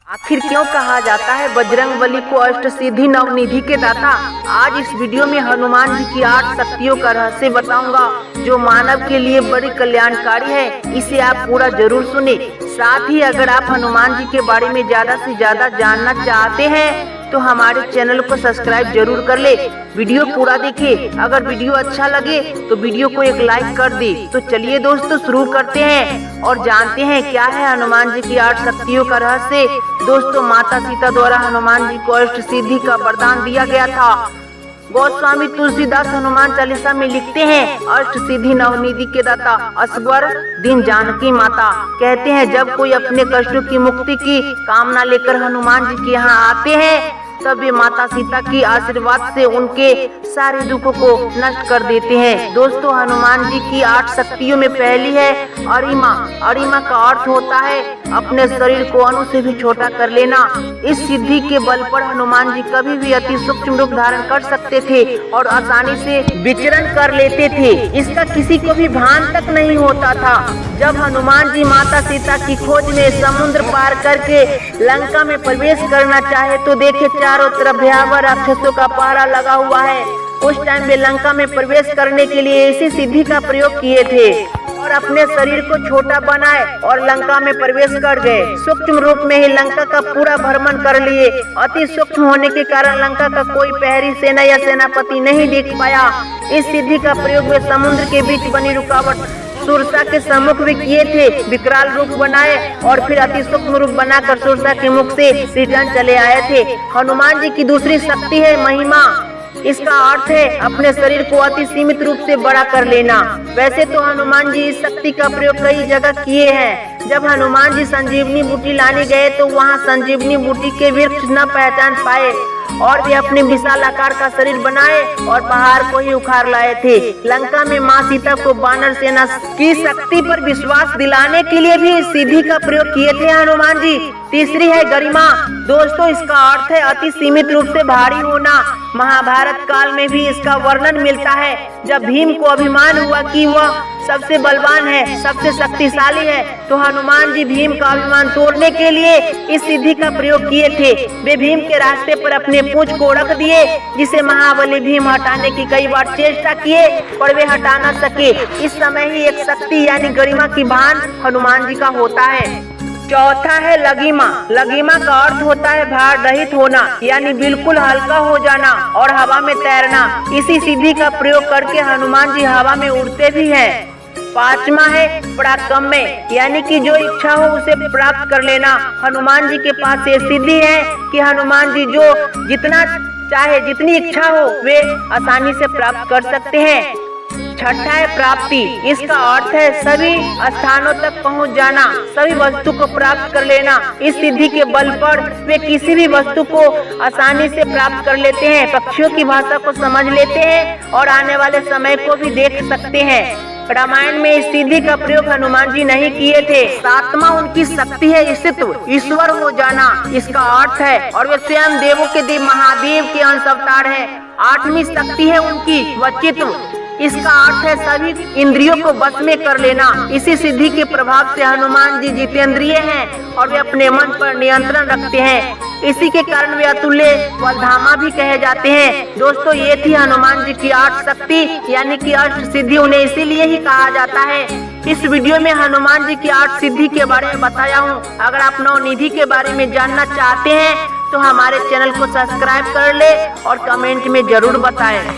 आखिर क्यों कहा जाता है बजरंगबली को अष्ट सिद्धि नवनिधि के दाता। आज इस वीडियो में हनुमान जी की 8 शक्तियों का रहस्य बताऊंगा जो मानव के लिए बड़ी कल्याणकारी है। इसे आप पूरा जरूर सुने। साथ ही अगर आप हनुमान जी के बारे में ज्यादा से ज्यादा जानना चाहते हैं तो हमारे चैनल को सब्सक्राइब जरूर कर ले। वीडियो पूरा देखें। अगर वीडियो अच्छा लगे तो वीडियो को एक लाइक कर दे। तो चलिए दोस्तों शुरू करते हैं और जानते हैं क्या है हनुमान जी की 8 शक्तियों का रहस्य। दोस्तों, माता सीता द्वारा हनुमान जी को अष्ट सिद्धि का वरदान दिया गया था। गोस्वामी तुलसीदास हनुमान चालीसा में लिखते हैं, अष्ट सिद्धि नवनिधि के दाता असवर दीन जानकी माता। कहते हैं जब कोई अपने कष्टों की मुक्ति की कामना लेकर हनुमान जी के यहाँ आते हैं तब वे माता सीता की आशीर्वाद से उनके सारे दुखों को नष्ट कर देते हैं। दोस्तों, हनुमान जी की 8 शक्तियों में पहली है अरिमा। अरिमा का अर्थ होता है अपने शरीर को अणु से भी छोटा कर लेना। इस सिद्धि के बल पर हनुमान जी कभी भी अति सूक्ष्म रूप धारण कर सकते थे और आसानी से विचरण कर लेते थे। इसका किसी को भी भान तक नहीं होता था। जब हनुमान जी माता सीता की खोज में समुद्र पार करके लंका में प्रवेश करना चाहे तो देखे चारों तरफ भयावह राक्षसों का पहरा लगा हुआ है। उस टाइम वे लंका में प्रवेश करने के लिए इसी सिद्धि का प्रयोग किए थे और अपने शरीर को छोटा बनाए और लंका में प्रवेश कर गए। सूक्ष्म रूप में ही लंका का पूरा भ्रमण कर लिए। अति सूक्ष्म होने के कारण लंका का कोई पहरी सेना या सेनापति नहीं दिख पाया। इस सिद्धि का प्रयोग वे समुद्र के बीच बनी रुकावट सुरसा के सम्मुख भी किए थे। विकराल रूप बनाए और फिर अति सूक्ष्म रूप बनाकर सुरसा के मुख से रिटर्न चले आए थे। हनुमान जी की दूसरी शक्ति है महिमा। इसका अर्थ है अपने शरीर को अति सीमित रूप से बड़ा कर लेना। वैसे तो हनुमान जी इस शक्ति का प्रयोग कई जगह किए हैं। जब हनुमान जी संजीवनी बूटी लाने गए तो वहाँ संजीवनी बूटी के वृक्ष न पहचान पाए और वे अपने विशाल आकार का शरीर बनाए और पहाड़ को ही उखाड़ लाए थे। लंका में माँ सीता को वानर सेना की शक्ति पर विश्वास दिलाने के लिए भी इस सिद्धि का प्रयोग किए थे हनुमान जी। तीसरी है गरिमा। दोस्तों, इसका अर्थ है अति सीमित रूप से भारी होना। महाभारत काल में भी इसका वर्णन मिलता है। जब भीम को अभिमान हुआ कि वह सबसे बलवान है, सबसे शक्तिशाली है, तो हनुमान जी भीम का अभिमान तोड़ने के लिए इस सिद्धि का प्रयोग किए थे। वे भीम के रास्ते पर अपने पूंछ को रख दिए, जिसे महाबली भीम हटाने की कई बार चेष्टा किए पर वे हटा न सके। इस समय ही एक शक्ति यानी गरिमा की भान हनुमान जी का होता है। चौथा है लघिमा। लघिमा का अर्थ होता है भार रहित होना, यानी बिल्कुल हल्का हो जाना और हवा में तैरना। इसी सिद्धि का प्रयोग करके हनुमान जी हवा में उड़ते भी हैं। पांचवा है पराक्रम्य, यानी कि जो इच्छा हो उसे प्राप्त कर लेना। हनुमान जी के पास ये सिद्धि है कि हनुमान जी जो जितना चाहे जितनी इच्छा हो वे आसानी से प्राप्त कर सकते हैं। छठा है प्राप्ति। इसका अर्थ है सभी स्थानों तक पहुंच जाना, सभी वस्तु को प्राप्त कर लेना। इस सिद्धि के बल पर वे किसी भी वस्तु को आसानी से प्राप्त कर लेते हैं, पक्षियों की भाषा को समझ लेते हैं और आने वाले समय को भी देख सकते हैं। रामायण में इस सिद्धि का प्रयोग हनुमान जी नहीं किए थे। सातवां उनकी शक्ति है ईशित्व, ईश्वर हो जाना। इसका अर्थ है और वे स्वयं देवों के देव महादेव के अंश अवतार है। 8वीं शक्ति है उनकी वचित्व। इसका अर्थ है सभी इंद्रियों को वश में कर लेना। इसी सिद्धि के प्रभाव से हनुमान जी जितेंद्रिय हैं और वे अपने मन पर नियंत्रण रखते हैं। इसी के कारण वे अतुल्य बलधामा भी कहे जाते हैं। दोस्तों, ये थी हनुमान जी की 8 शक्ति यानी कि अष्ट सिद्धि। उन्हें इसीलिए ही कहा जाता है। इस वीडियो में हनुमान जी की 8 सिद्धि के बारे में बताया हूँ। अगर आप नवनिधि के बारे में जानना चाहते हैं तो हमारे चैनल को सब्सक्राइब कर ले और कमेंट में जरूर बताएं।